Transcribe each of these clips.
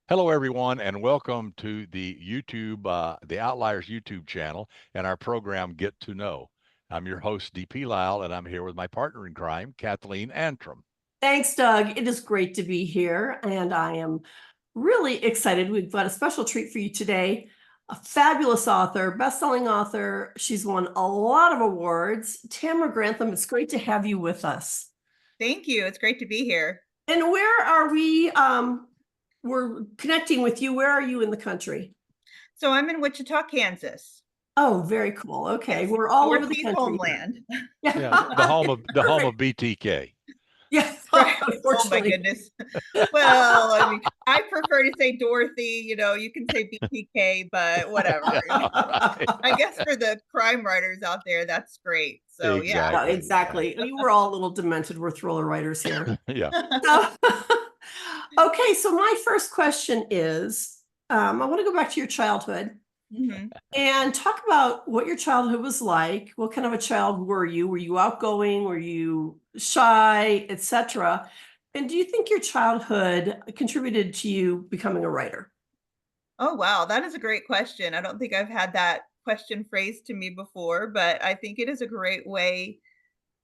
Hello, everyone, and welcome to the Outliers YouTube channel and our program, Get to Know. I'm your host, DP Lyle, and I'm here with my partner in crime, Kathleen Antrim. Thanks, Doug. It is great to be here, and I am really excited. We've got a special treat for you today. A fabulous author, best-selling author. She's won a lot of awards. Tamara Grantham, it's great to have you with us. Thank you. It's great to be here. And where are we? We're connecting with you. Where are you in the country? So I'm in Wichita, Kansas. Oh, very cool. Okay, we're all over the Northeast country. homeland. Yeah, the home of BTK. Yeah, Right. Oh my unfortunately. goodness. Well, I mean, I prefer to say Dorothy. You can say BTK, but whatever. Yeah, right. I guess for the crime writers out there, that's great. So Yeah, Exactly. exactly. You were all a little demented. We're thriller writers here. Yeah. So, okay, so my first question is, I want to go back to your childhood Mhm. and talk about what your childhood was like. What kind of a child were you? Were you outgoing? Were you shy, etc.? And do you think your childhood contributed to you becoming a writer? Oh, wow. That is a great question. I don't think I've had that question phrased to me before, but I think it is a great way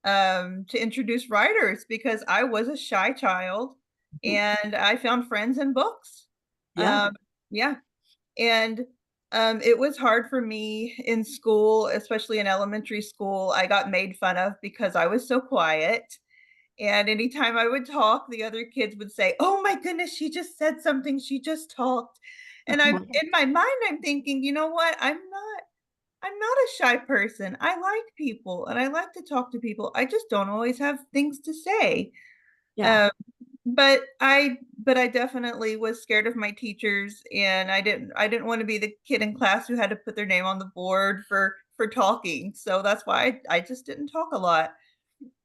to introduce writers because I was a shy child and I found friends in books. Yeah. Yeah. And it was hard for me in school, especially in elementary school. I got made fun of because I was so quiet. And anytime I would talk, the other kids would say, "Oh my goodness, she just said something. She just talked." And I'm in my mind, I'm thinking, you know what? I'm not a shy person. I like people and I like to talk to people. I just don't always have things to say. Yeah. Um, but I definitely was scared of my teachers and I didn't want to be the kid in class who had to put their name on the board for talking. So that's why I just didn't talk a lot.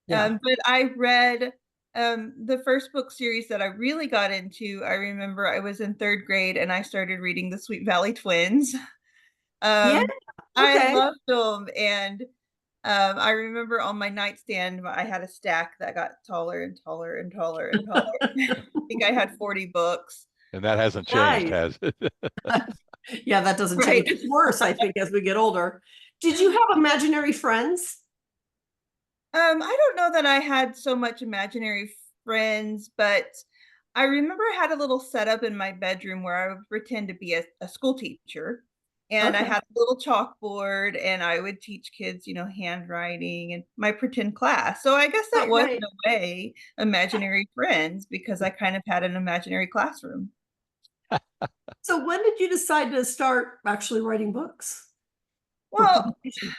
Yeah. But I read the first book series that I really got into. I remember I was in third grade and I started reading the Sweet Valley Twins. Yeah. Um, I Okay. loved them, and I remember on my nightstand, I had a stack that got taller and taller and taller and taller. I think I had 40 books. And that hasn't changed, Nice. has it? Yeah, that doesn't Right. change. It's worse, I think, as we get older. Did you have imaginary friends? I don't know that I had so much imaginary friends, but I remember I had a little setup in my bedroom where I would pretend to be a school teacher. And I Okay. had a little chalkboard and I would teach kids, handwriting and my pretend class. So I guess that Right, was right. in a way imaginary friends because I kind of had an imaginary classroom. So when did you decide to start actually writing books for Well, publication?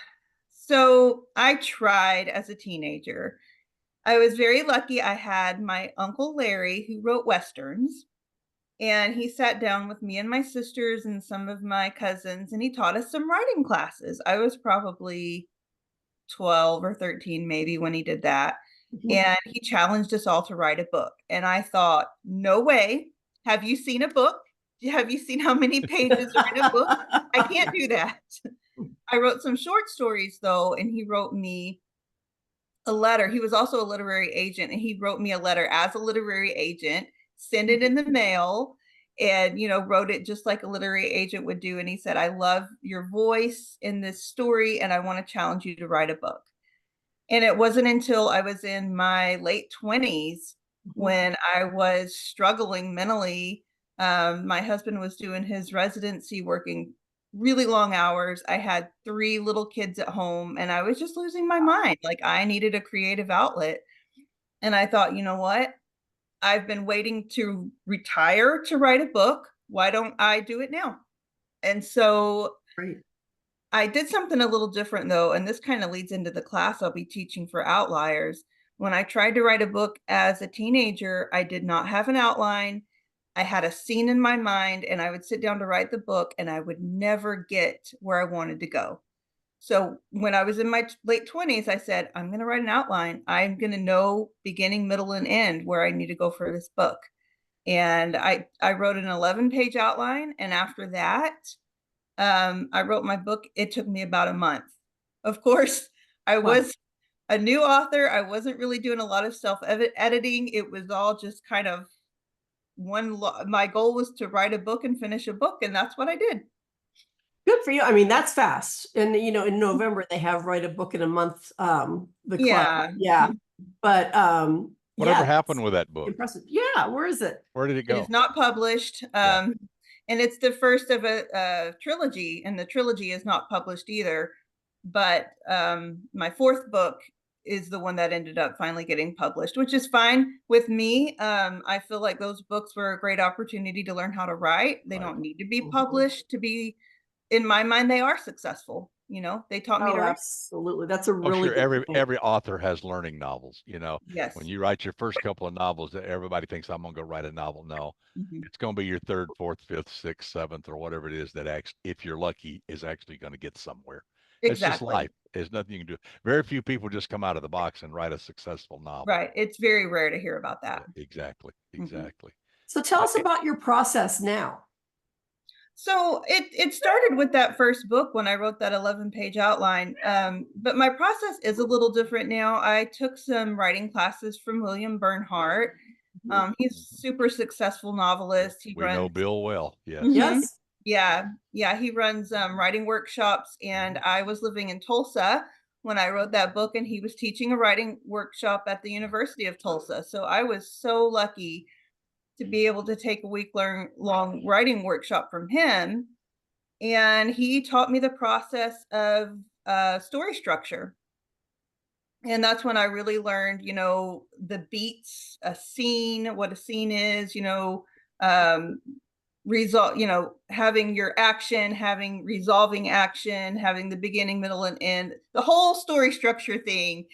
so I tried as a teenager. I was very lucky. I had my uncle Larry who wrote Westerns. And he sat down with me and my sisters and some of my cousins, and he taught us some writing classes. I was probably 12 or 13, maybe, when he did that. Mhm. And he challenged us all to write a book. And I thought, no way. Have you seen a book? Have you seen how many pages are in a book? I can't do that. I wrote some short stories, though, and he wrote me a letter. He was also a literary agent, and he wrote me a letter as a literary agent, sent it in the mail, and wrote it just like a literary agent would do. And he said, "I love your voice in this story, and I want to challenge you to write a book." And it wasn't until I was in my late 20s when I was struggling mentally. My husband was doing his residency, working really long hours. I had three little kids at home, and I was just losing my mind. Like, I needed a creative outlet. And I thought, you know what? I've been waiting to retire to write a book. Why don't I do it now? And so Great. I did something a little different though, and this kind of leads into the class I'll be teaching for Outliers. When I tried to write a book as a teenager, I did not have an outline. I had a scene in my mind, and I would sit down to write the book, and I would never get where I wanted to go. So when I was in my late 20s, I said, I'm going to write an outline. I'm going to know beginning, middle, and end where I need to go for this book. And I wrote an 11-page outline. And after that, I wrote my book. It took me about a month. Of course, I Wow. was a new author. I wasn't really doing a lot of self editing. It was all just kind of my goal was to write a book and finish a book, and that's what I did. Good for you. I mean, that's fast. And in November they have write a book in a month, the club. Yeah. But whatever happened with that book? Impressive. Yeah, where is it? Where did it go? It is not published. And it's the first of a trilogy, and the trilogy is not published either. But my fourth book is the one that ended up finally getting published, which is fine with me. I feel like those books were a great opportunity to learn how to write. They don't need to be published to be, in my mind, they are successful. They taught me to write. Absolutely. That's a really sure. Every author has learning novels. Yes. When you write your first couple of novels, everybody thinks I'm going to go write a novel. No, it's going to be your third, fourth, fifth, sixth, seventh, or whatever it is that if you're lucky, is actually going to get somewhere. Exactly. It's just life. There's nothing you can do. Very few people just come out of the box and write a successful novel. Right. It's very rare to hear about that. Yeah, exactly. So tell us about your process now. So it started with that first book when I wrote that 11-page outline. But my process is a little different now. I took some writing classes from William Bernhardt. He's a super successul novelist. We know Bill well. Yes. Yes. Yeah. He runs writing workshops, and I was living in Tulsa when I wrote that book, and he was teaching a writing workshop at the University of Tulsa. So I was so lucky to be able to take a week-long writing workshop from him. And he taught me the process of story structure. And that's when I really learned, the beats, a scene, what a scene is, having your action, having resolving action, having the beginning, middle, and end, the whole story structure thing.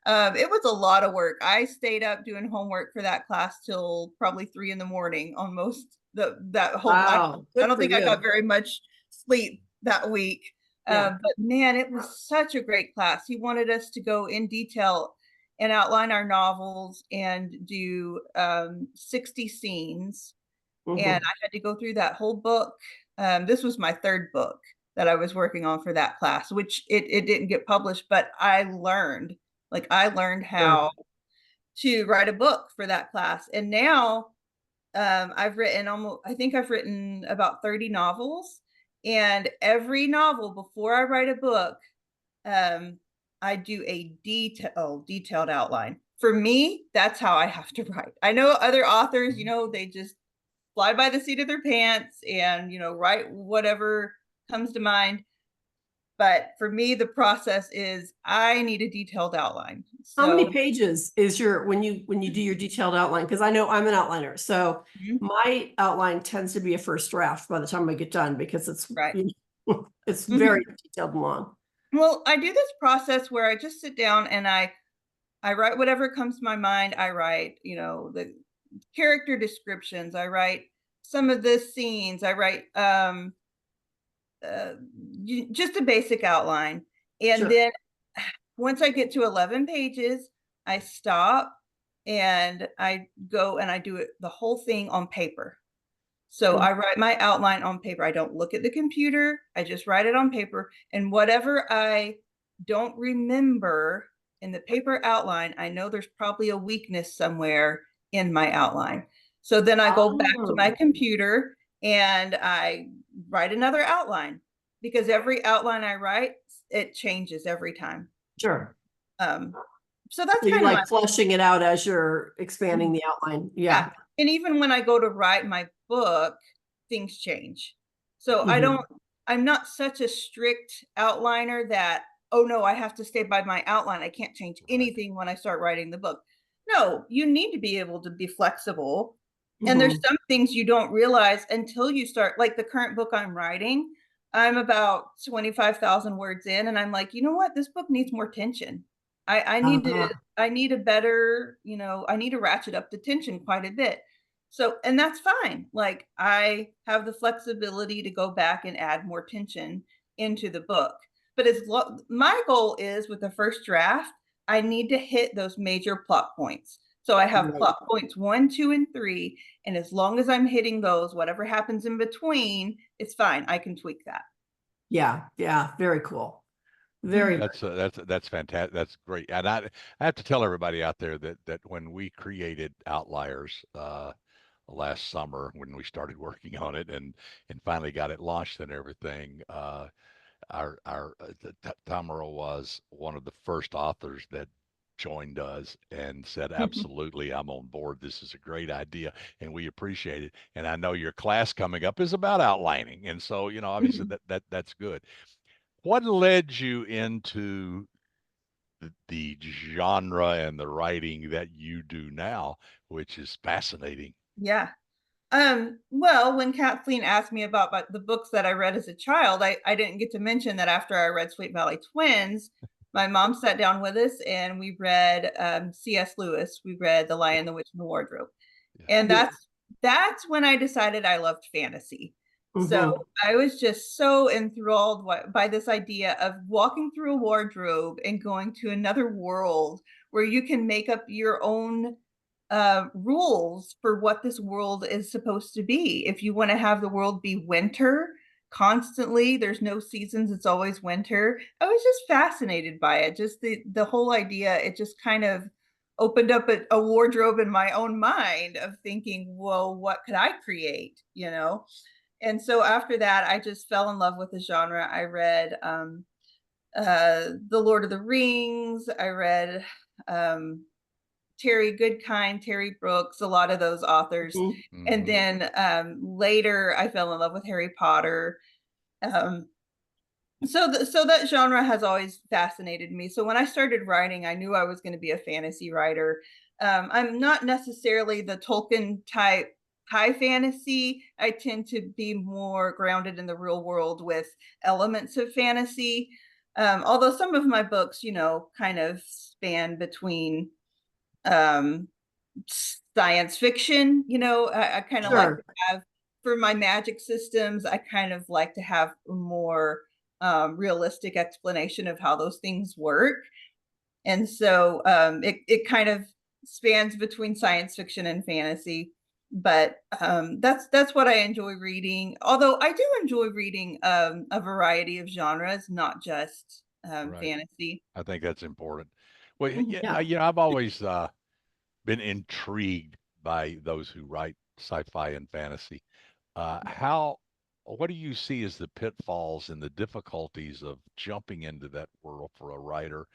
It was a lot of work. I stayed up doing homework for that class till probably 3 a.m. on most that whole. Wow. I don't think I got very much sleep that week. But man, it was such a great class. He wanted us to go in detail and outline our novels and do 60 scenes. And I had to go through that whole book. This was my third book that I was working on for that class, which it didn't get published, but I learned how to write a book for that class. And now I've written about 30 novels, and every novel before I write a book, I do a detailed outline. For me, that's how I have to write. I know other authors, they just fly by the seat of their pants and, write whatever comes to mind. But for me, the process is I need a detailed outline. So, how many pages is when you do your detailed outline? Because I know I'm an outliner, so my outline tends to be a first draft by the time I get done, because it's it's very detailed and long. Well, I do this process where I just sit down and I write whatever comes to my mind. I write, the character descriptions. I write some of the scenes. I write just a basic outline. And then once I get to 11 pages, I stop and I go and I do it, the whole thing on paper. So I write my outline on paper. I don't look at the computer. I just write it on paper. And whatever I don't remember in the paper outline, I know there's probably a weakness somewhere in my outline. So then I go back to my computer and I write another outline, because every outline I write, it changes every time. Sure. So that's kind of like fleshing it out as you're expanding the outline. Yeah. And even when I go to write my book, things change. So I'm not such a strict outliner that, oh no, I have to stay by my outline. I can't change anything when I start writing the book. No, you need to be able to be flexible. And there's some things you don't realize until you start, like the current book I'm writing. I'm about 25,000 words in, and I'm like, you know what? This book needs more tension. I need a better, I need to ratchet up the tension quite a bit. So, and that's fine. Like, I have the flexibility to go back and add more tension into the book. But my goal is, with the first draft, I need to hit those major plot points. So I have plot points 1, 2, and 3. And as long as I'm hitting those, whatever happens in between, it's fine. I can tweak that. Yeah. Very cool. That's fantastic. That's great. And I have to tell everybody out there that when we created Outliers, last summer when we started working on it, and finally got it launched and everything. Tamara was one of the first authors that joined us and said, absolutely, I'm on board. This is a great idea and we appreciate it. And I know your class coming up is about outlining. And so, obviously that's good. What led you into the genre and the writing that you do now, which is fascinating? Yeah. Well, when Kathleen asked me about the books that I read as a child, I didn't get to mention that after I read Sweet Valley Twins, my mom sat down with us and we read C.S. Lewis. We read The Lion, the Witch, and the Wardrobe. Yeah. And that's when I decided I loved fantasy. So I was just so enthralled by this idea of walking through a wardrobe and going to another world where you can make up your own rules for what this world is supposed to be. If you want to have the world be winter constantly, there's no seasons, it's always winter. I was just fascinated by it. Just the whole idea, it just kind of opened up a wardrobe in my own mind of thinking, well, what could I create, And so after that, I just fell in love with the genre. I read The Lord of the Rings. I read Terry Goodkind, Terry Brooks, a lot of those authors. And then later I fell in love with Harry Potter. So that genre has always fascinated me. So when I started writing, I knew I was going to be a fantasy writer. I'm not necessarily the Tolkien type high fantasy. I tend to be more grounded in the real world with elements of fantasy. Although some of my books, kind of span between science fiction. I kind of like to have, for my magic systems, I kind of like to have a more realistic explanation of how those things work. And so it kind of spans between science fiction and fantasy. But that's what I enjoy reading. Although I do enjoy reading a variety of genres, not just Right. fantasy. I think that's important. Well, yeah, I've always been intrigued by those who write sci-fi and fantasy. What do you see as the pitfalls and the difficulties of jumping into that world for a writer?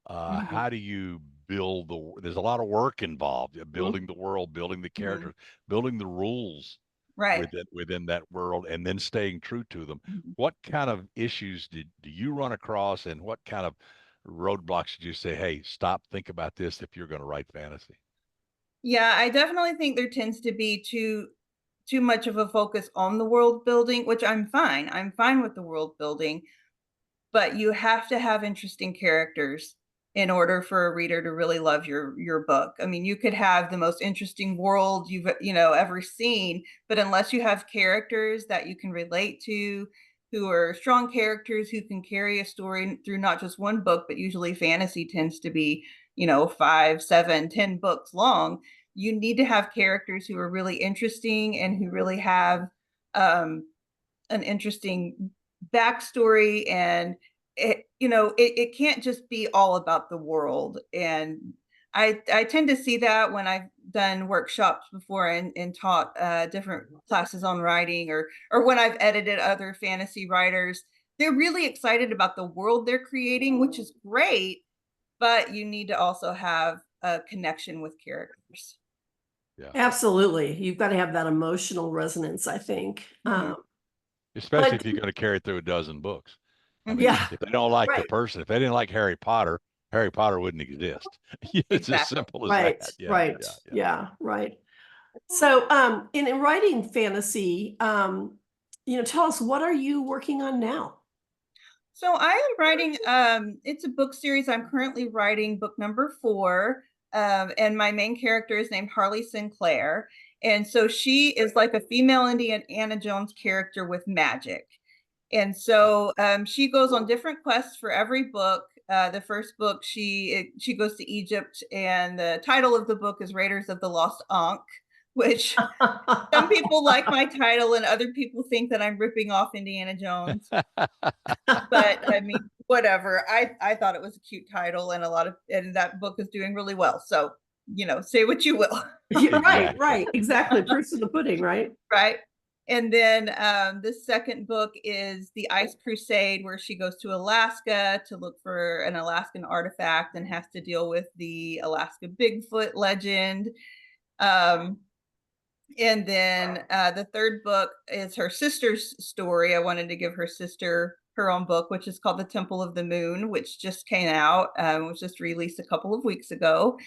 How do you build there's a lot of work involved, building the world, building the characters, building the rules Right. within that world, and then staying true to them. What kind of issues do you run across, and what kind of roadblocks did you say, hey, stop, think about this if you're going to write fantasy? Yeah, I definitely think there tends to be too much of a focus on the world building, which I'm fine. I'm fine with the world building, but you have to have interesting characters in order for a reader to really love your book. I mean, you could have the most interesting world you've ever seen, but unless you have characters that you can relate to, who are strong characters who can carry a story through not just one book, but usually fantasy tends to be 5, 7, 10 books long. You need to have characters who are really interesting and who really have an interesting backstory, and it can't just be all about the world. And I tend to see that when I've done workshops before and taught different classes on writing, or when I've edited other fantasy writers. They're really excited about the world they're creating, which is great, but you need to also have a connection with characters. Yeah, absolutely. You've got to have that emotional resonance, I think. especially if you're going to carry it through a dozen books. I mean, Yeah, if they don't like the right, person, if they didn't like Harry Potter wouldn't exist. It's as Exactly. simple as right, that. right, yeah, right. So, in writing fantasy, tell us, what are you working on now? So I am writing, it's a book series. I'm currently writing book number 4. And my main character is named Harley Sinclair. And so she is like a female Indiana Jones character with magic. And so she goes on different quests for every book. The first book, she goes to Egypt, and the title of the book is Raiders of the Lost Ankh, which some people like my title and other people think that I'm ripping off Indiana Jones. But I mean, whatever. I thought it was a cute title, and that book is doing really well. So say what you will. Yeah, right, Exactly. right, exactly. Proof's in the pudding, right? Right. And then the second book is The Ice Crusade, where she goes to Alaska to look for an Alaskan artifact and has to deal with the Alaska Bigfoot legend. And then the third book is her sister's story. I wanted to give her sister her own book, which is called The Temple of the Moon, which just came out. Was just released a couple of weeks ago.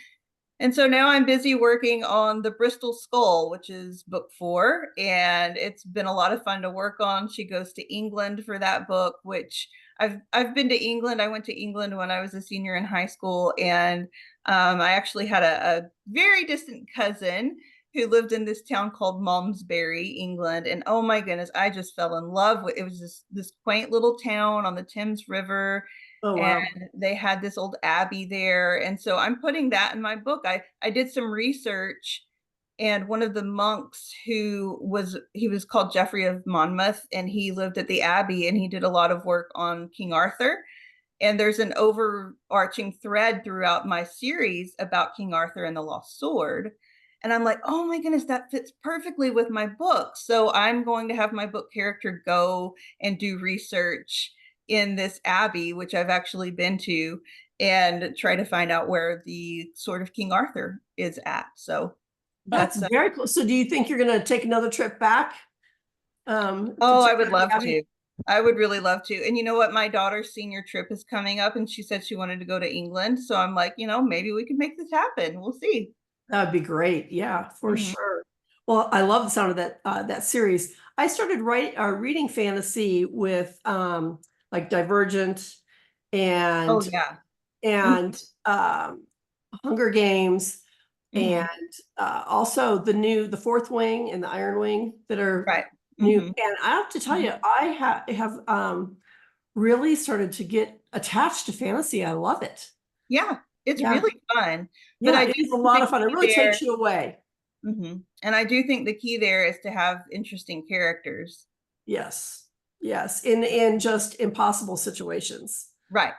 And so now I'm busy working on The Bristol Skull, which is book 4, and it's been a lot of fun to work on. She goes to England for that book, which I've been to England. I went to England when I was a senior in high school, and I actually had a very distant cousin who lived in this town called Malmesbury, England. And oh my goodness, I just fell in love with it. Was this quaint little town on the Thames River. Oh, wow. And they had this old abbey there. And so I'm putting that in my book. I did some research, and one of the monks he was called Geoffrey of Monmouth, and he lived at the abbey, and he did a lot of work on King Arthur. And there's an overarching thread throughout my series about King Arthur and the Lost Sword. And I'm like, oh my goodness, that fits perfectly with my book. So I'm going to have my book character go and do research in this abbey, which I've actually been to, and try to find out where the sword of King Arthur is at. So That's very cool. So do you think you're going to take another trip back? I would love to. I would really love to. And you know what? My daughter's senior trip is coming up, and she said she wanted to go to England. So I'm like, maybe we could make this happen. We'll see. That would be great. Yeah, for sure. Well, I love the sound of that series. I started reading fantasy with like Divergent and and Hunger Games, and also the Fourth Wing and the Iron Wing that are new. And I have to tell you, I have really started to get attached to fantasy. I love it. Yeah, it's really fun. Yeah, but it is a lot of fun. It really takes you away. And I do think the key there is to have interesting characters. Yes. Yes. In just impossible situations. Right.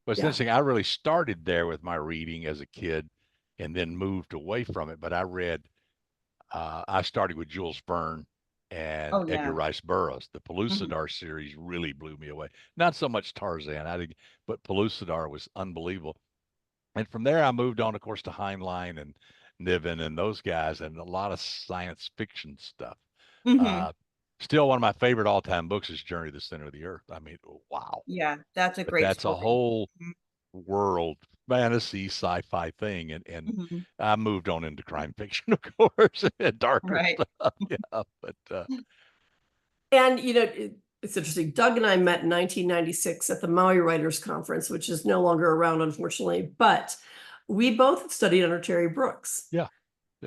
What's interesting, I really started there with my reading as a kid and then moved away from it. But I started with Jules Verne and Edgar Rice Burroughs. The Pellucidar series really blew me away. Not so much Tarzan, but Pellucidar was unbelievable. And from there, I moved on, of course, to Heinlein and Niven and those guys, and a lot of science fiction stuff. Still, one of my favorite all-time books is Journey to the Center of the Earth. I mean, wow. Yeah, that's a great That's story. a whole world fantasy sci-fi thing, and I moved on into crime fiction, of course, and darker stuff. Yeah, but and it's interesting. Doug and I met in 1996 at the Maui Writers Conference, which is no longer around, unfortunately, but we both studied under Terry Brooks. Yeah.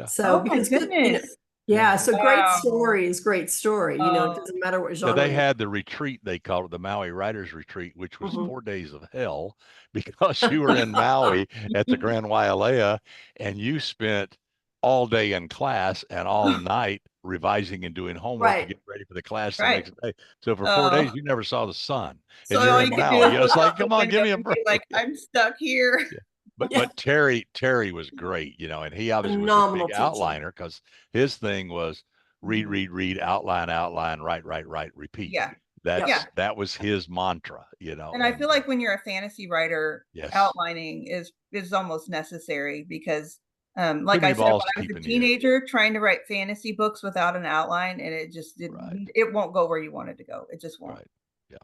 So because goodness. So great story is great story. It doesn't matter what genre. They had the retreat, they called it the Maui Writers Retreat, which was 4 days of hell because you were in Maui at the Grand Wailea, and you spent all day in class and all night revising and doing homework to get ready for the class the next day. So for 4 days, you never saw the sun. So and you're in Maui. It's like, come on, give me a break. Like, I'm stuck here. Yeah. But Terry was great, and he obviously was a big outliner because his thing was read, outline, write, repeat. Yeah. That was his mantra, And I feel like when you're a fantasy writer, outlining is almost necessary because like I said, when I was a teenager trying to write fantasy books without an outline, and it just it won't go where you want it to go. It just won't. Right.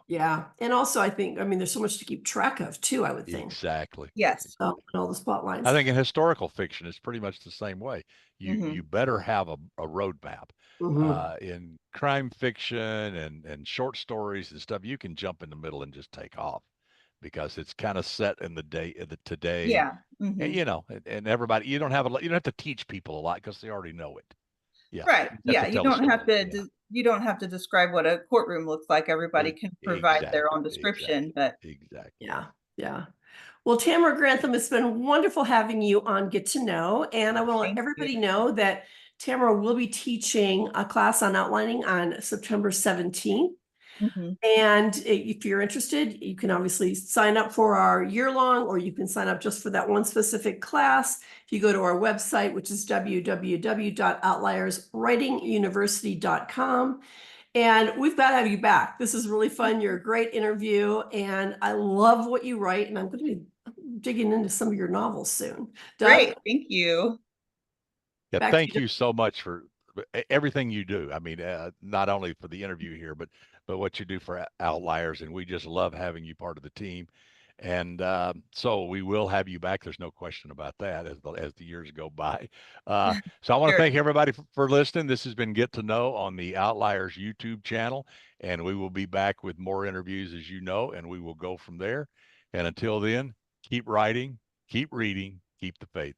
Yeah. And also I think, there's so much to keep track of too, I would think. Exactly. Yes. So, all the spotlights. I think in historical fiction, it's pretty much the same way. You better have a roadmap. In crime fiction and short stories and stuff, you can jump in the middle and just take off because it's kind of set in the today. Yeah. And, and everybody, you don't have to teach people a lot because they already know it. Yeah. Right. Yeah. You don't have to. You don't have to describe what a courtroom looks like. Everybody can provide their own description. But Yeah. Well, Tamara Grantham, it's been wonderful having you on Get to Know, and I want to let everybody know that Tamara will be teaching a class on outlining on September 17th. Mhm. And if you're interested, you can obviously sign up for our year-long, or you can sign up just for that one specific class. If you go to our website, which is www.outlierswritinguniversity.com. And we've got to have you back. This is really fun. You're a great interview, and I love what you write. And I'm going to be digging into some of your novels soon. Doug, Great. Thank you. Yeah, back to thank you. you so much for everything you do. I mean, not only for the interview here, but what you do for Outliers, and we just love having you part of the team. And so we will have you back. There's no question about that as the years go by. So I want to Sure. thank everybody for listening. This has been Get to Know on the Outliers YouTube channel, and we will be back with more interviews, as you know, and we will go from there. And until then, keep writing, keep reading, keep the faith.